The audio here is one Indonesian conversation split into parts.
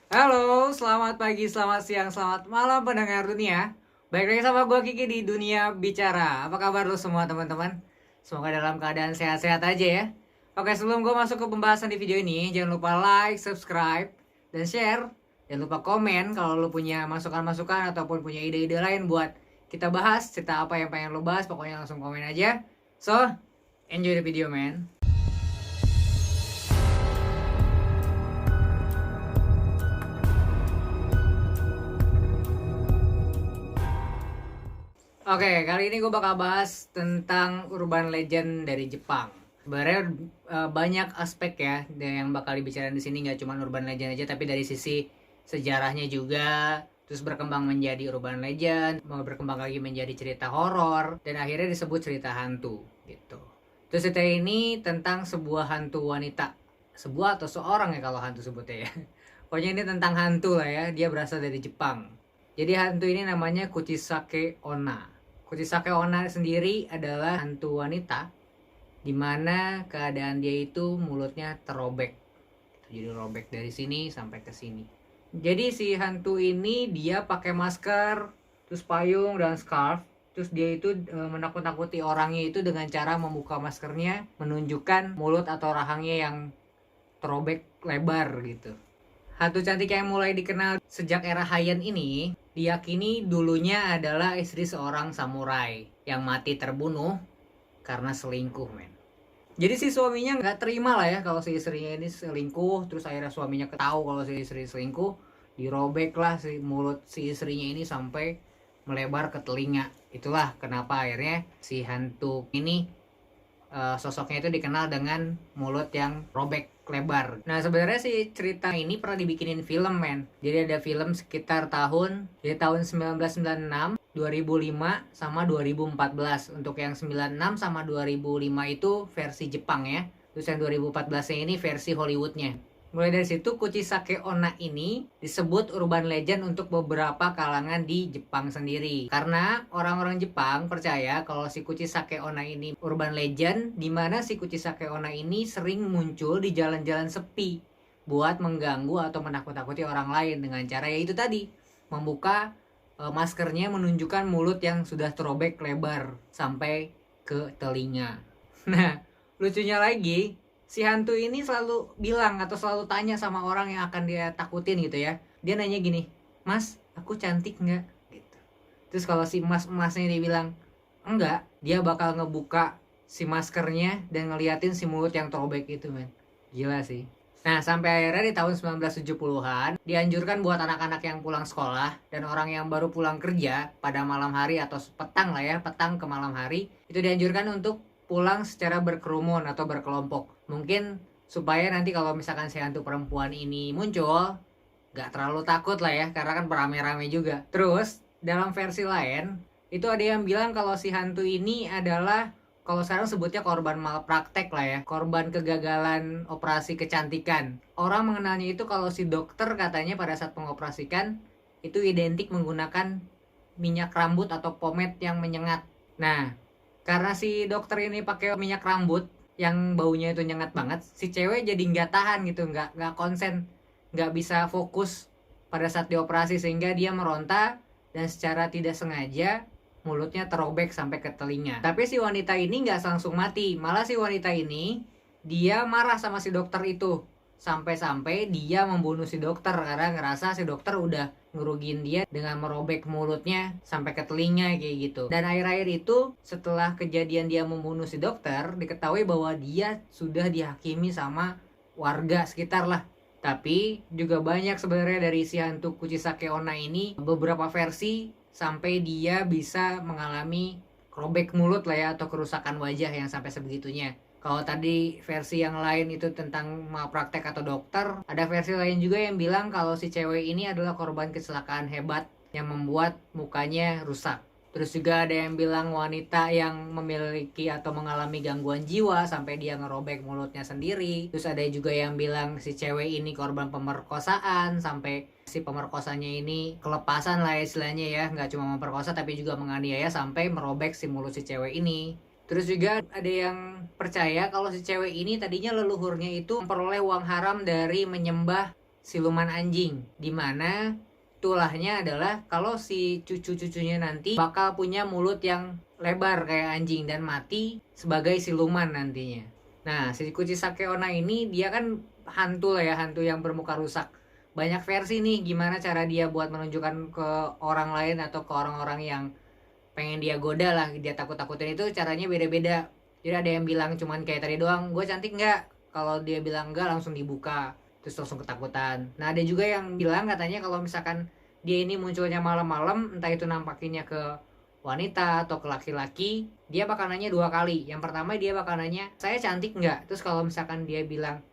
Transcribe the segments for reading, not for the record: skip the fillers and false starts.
Halo, selamat pagi, selamat siang, selamat malam pendengar dunia. Baik lagi sama gue Kiki di Dunia Bicara. Apa kabar lo semua teman-teman? Semoga dalam keadaan sehat-sehat aja ya. Oke, sebelum gue masuk ke pembahasan di video ini, jangan lupa like, subscribe, dan share. Jangan lupa komen kalau lo punya masukan-masukan ataupun punya ide-ide lain buat kita bahas. Cerita apa yang pengen lo bahas, pokoknya langsung komen aja. So, enjoy the video, man. Oke, kali ini gue bakal bahas tentang urban legend dari Jepang. Sebenarnya banyak aspek ya yang bakal dibicarain di sini, nggak cuma urban legend aja, tapi dari sisi sejarahnya juga, terus berkembang menjadi urban legend, mau berkembang lagi menjadi cerita horor, dan akhirnya disebut cerita hantu gitu. Terus cerita ini tentang sebuah hantu wanita, sebuah atau seorang ya kalau hantu sebutnya ya. Pokoknya ini tentang hantu lah ya, dia berasal dari Jepang. Jadi hantu ini namanya Kuchisake Onna. Kuchisake Onna sendiri adalah hantu wanita di mana keadaan dia itu mulutnya terobek. Jadi robek dari sini sampai ke sini. Jadi si hantu ini dia pakai masker, terus payung dan scarf. Terus dia itu menakut-nakuti orangnya itu dengan cara membuka maskernya, menunjukkan mulut atau rahangnya yang terobek lebar gitu. Hantu cantik yang mulai dikenal sejak era Heian ini diyakini dulunya adalah istri seorang samurai yang mati terbunuh karena selingkuh, men. Jadi si suaminya nggak terima lah ya kalau si istrinya ini selingkuh, terus akhirnya suaminya ketahu kalau si istri selingkuh, dirobek lah si mulut si istrinya ini sampai melebar ke telinga. Itulah kenapa akhirnya si hantu ini sosoknya itu dikenal dengan mulut yang robek lebar. Nah sebenarnya si cerita ini pernah dibikinin film, men. Jadi ada film sekitar tahun 1996, 2005 sama 2014. Untuk yang 96 sama 2005 itu versi Jepang ya. Terus yang 2014 ini versi Hollywoodnya. Mulai dari situ Kuchisake Onna ini disebut urban legend untuk beberapa kalangan di Jepang sendiri. Karena orang-orang Jepang percaya kalau si Kuchisake Onna ini urban legend, di mana si Kuchisake Onna ini sering muncul di jalan-jalan sepi buat mengganggu atau menakut-nakuti orang lain dengan cara yaitu tadi, membuka maskernya menunjukkan mulut yang sudah terobek lebar sampai ke telinga. Nah, lucunya lagi, si hantu ini selalu bilang atau selalu tanya sama orang yang akan dia takutin gitu ya. Dia nanya gini, "Mas, aku cantik nggak?" Gitu. Terus kalau si mas-masnya dia bilang enggak, dia bakal ngebuka si maskernya dan ngeliatin si mulut yang terobek itu, men. Gila sih. Nah, sampai akhirnya di tahun 1970-an dianjurkan buat anak-anak yang pulang sekolah dan orang yang baru pulang kerja pada malam hari atau petang lah ya, petang ke malam hari, itu dianjurkan untuk pulang secara berkerumun atau berkelompok. Mungkin supaya nanti kalau misalkan si hantu perempuan ini muncul, gak terlalu takut lah ya, karena kan beramai-ramai juga. Terus, dalam versi lain, itu ada yang bilang kalau si hantu ini adalah, kalau sekarang sebutnya korban malpraktek lah ya, korban kegagalan operasi kecantikan. Orang mengenalnya itu kalau si dokter katanya pada saat mengoperasikan, itu identik menggunakan minyak rambut atau pomade yang menyengat. Nah, karena si dokter ini pakai minyak rambut yang baunya itu nyengat banget, si cewek jadi nggak tahan gitu, nggak konsen, nggak bisa fokus pada saat dioperasi sehingga dia meronta dan secara tidak sengaja mulutnya terobek sampai ke telinga. Tapi si wanita ini nggak langsung mati, malah si wanita ini dia marah sama si dokter itu. Sampai-sampai dia membunuh si dokter karena ngerasa si dokter udah ngerugiin dia dengan merobek mulutnya sampai ke telinga kayak gitu. Dan akhir-akhir itu setelah kejadian dia membunuh si dokter, diketahui bahwa dia sudah dihakimi sama warga sekitar lah. Tapi juga banyak sebenarnya dari si hantu Kuchisake Onna ini beberapa versi sampai dia bisa mengalami robek mulut lah ya atau kerusakan wajah yang sampai sebegitunya. Kalau tadi versi yang lain itu tentang malpraktek atau dokter, ada versi lain juga yang bilang kalau si cewek ini adalah korban kecelakaan hebat yang membuat mukanya rusak. Terus juga ada yang bilang wanita yang memiliki atau mengalami gangguan jiwa sampai dia ngerobek mulutnya sendiri. Terus ada juga yang bilang si cewek ini korban pemerkosaan sampai si pemerkosanya ini kelepasan lah istilahnya ya. Nggak cuma memperkosa tapi juga menganiaya sampai merobek si mulut si cewek ini. Terus juga ada yang percaya kalau si cewek ini tadinya leluhurnya itu memperoleh uang haram dari menyembah siluman anjing, dimana tulahnya adalah kalau si cucu-cucunya nanti bakal punya mulut yang lebar kayak anjing dan mati sebagai siluman nantinya. Nah, si Kuchisake Onna ini dia kan hantu lah ya, hantu yang bermuka rusak. Banyak versi nih gimana cara dia buat menunjukkan ke orang lain atau ke orang-orang yang pengen dia goda lah, dia takut-takutin, itu caranya beda-beda. Jadi ada yang bilang cuman kayak tadi doang, gue cantik nggak? Kalau dia bilang enggak, langsung dibuka, terus langsung ketakutan. Nah, ada juga yang bilang katanya kalau misalkan dia ini munculnya malam-malam, entah itu nampakinnya ke wanita atau ke laki-laki, dia bakal nanya 2 kali. Yang pertama dia bakal nanya, saya cantik nggak? Terus kalau misalkan dia bilang,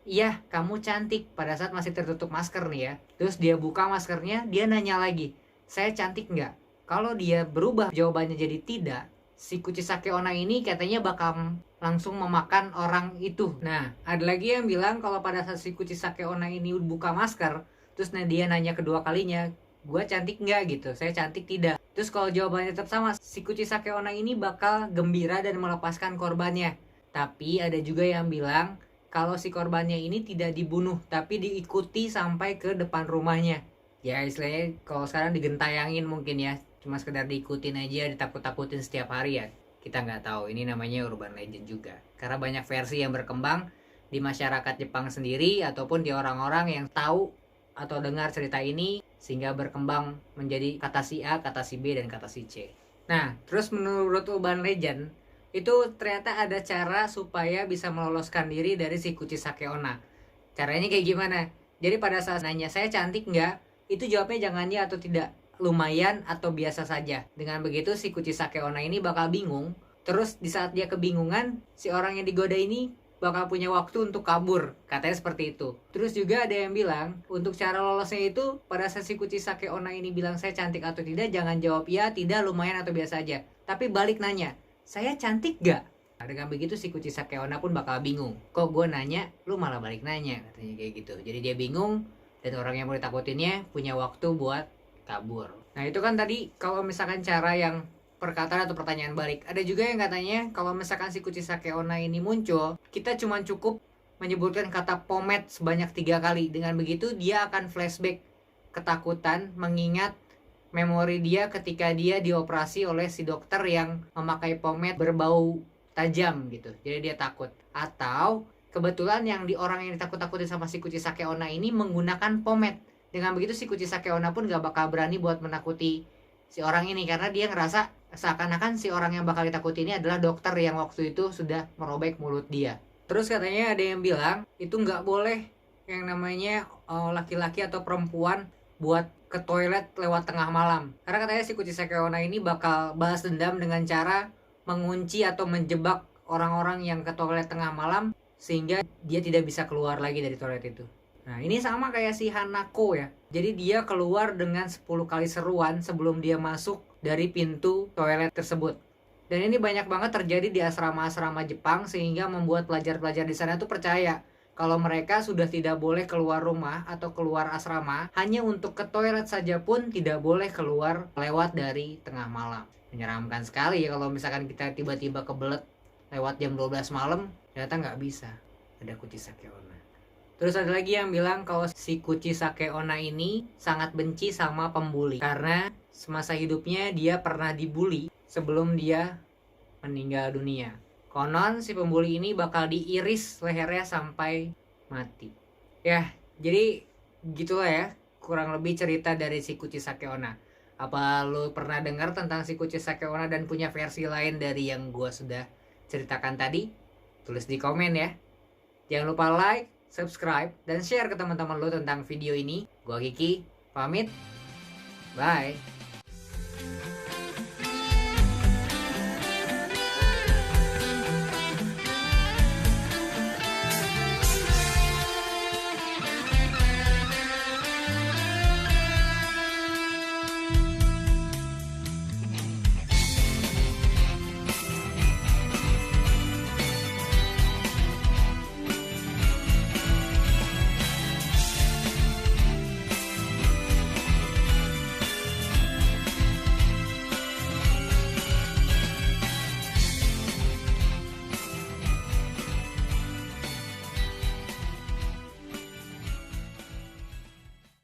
iya kamu cantik, pada saat masih tertutup masker nih ya, terus dia buka maskernya, dia nanya lagi, saya cantik nggak? Kalau dia berubah jawabannya jadi tidak, si Kuchisake Onna ini katanya bakal langsung memakan orang itu. Nah, ada lagi yang bilang kalau pada saat si Kuchisake Onna ini buka masker, terus dia nanya kedua kalinya, gue cantik nggak gitu? Saya cantik tidak. Terus kalau jawabannya tetap sama, si Kuchisake Onna ini bakal gembira dan melepaskan korbannya. Tapi ada juga yang bilang kalau si korbannya ini tidak dibunuh, tapi diikuti sampai ke depan rumahnya. Ya istilahnya kalau sekarang digentayangin mungkin ya, cuma sekedar diikutin aja, ditakut-takutin setiap hari ya. Kita nggak tahu, ini namanya urban legend juga. Karena banyak versi yang berkembang di masyarakat Jepang sendiri ataupun di orang-orang yang tahu atau dengar cerita ini sehingga berkembang menjadi kata si A, kata si B, dan kata si C. Nah, terus menurut urban legend itu ternyata ada cara supaya bisa meloloskan diri dari si Kuchisake Onna. Caranya kayak gimana? Jadi pada saat nanya saya cantik nggak, itu jawabnya jangan ya atau tidak, lumayan atau biasa saja. Dengan begitu si Kuchisake Onna ini bakal bingung. Terus di saat dia kebingungan, si orang yang digoda ini bakal punya waktu untuk kabur, katanya seperti itu. Terus juga ada yang bilang untuk cara lolosnya itu pada saat si Kuchisake Onna ini bilang saya cantik atau tidak, jangan jawab ya, tidak, lumayan atau biasa aja, tapi balik nanya, saya cantik gak? Nah, dengan begitu si Kuchisake Onna pun bakal bingung, kok gue nanya lu malah balik nanya, katanya kayak gitu. Jadi dia bingung dan orang yang mau ditakutinnya punya waktu buat kabur. Nah itu kan tadi kalau misalkan cara yang perkataan atau pertanyaan balik. Ada juga yang katanya kalau misalkan si Kuchisake Onna ini muncul, kita cuma cukup menyebutkan kata pomade sebanyak 3 kali. Dengan begitu dia akan flashback ketakutan, mengingat memori dia ketika dia dioperasi oleh si dokter yang memakai pomade berbau tajam gitu. Jadi dia takut. Atau kebetulan yang orang yang ditakut-takutin sama si Kuchisake Onna ini menggunakan pomade. Dengan begitu si Kuchisake Onna pun gak bakal berani buat menakuti si orang ini, karena dia ngerasa seakan-akan si orang yang bakal ditakuti ini adalah dokter yang waktu itu sudah merobek mulut dia. Terus katanya ada yang bilang itu nggak boleh yang namanya laki-laki atau perempuan buat ke toilet lewat tengah malam, karena katanya si Kuchisake Onna ini bakal balas dendam dengan cara mengunci atau menjebak orang-orang yang ke toilet tengah malam sehingga dia tidak bisa keluar lagi dari toilet itu. Nah ini sama kayak si Hanako ya. Jadi dia keluar dengan 10 kali seruan sebelum dia masuk dari pintu toilet tersebut. Dan ini banyak banget terjadi di asrama-asrama Jepang sehingga membuat pelajar-pelajar di sana tuh percaya kalau mereka sudah tidak boleh keluar rumah atau keluar asrama, hanya untuk ke toilet saja pun tidak boleh keluar lewat dari tengah malam. Menyeramkan sekali ya kalau misalkan kita tiba-tiba kebelet lewat jam 12 malam, ternyata nggak bisa. Ada Kuchisake Onna. Terus ada lagi yang bilang kalau si Kuchisake Onna ini sangat benci sama pembuli, karena semasa hidupnya dia pernah dibully sebelum dia meninggal dunia. Konon si pembuli ini bakal diiris lehernya sampai mati. Ya, jadi gitulah ya kurang lebih cerita dari si Kuchisake Onna. Apa lu pernah dengar tentang si Kuchisake Onna dan punya versi lain dari yang gua sudah ceritakan tadi? Tulis di komen ya. Jangan lupa like, subscribe, dan share ke teman-teman lo tentang video ini. Gua Kiki, pamit. Bye.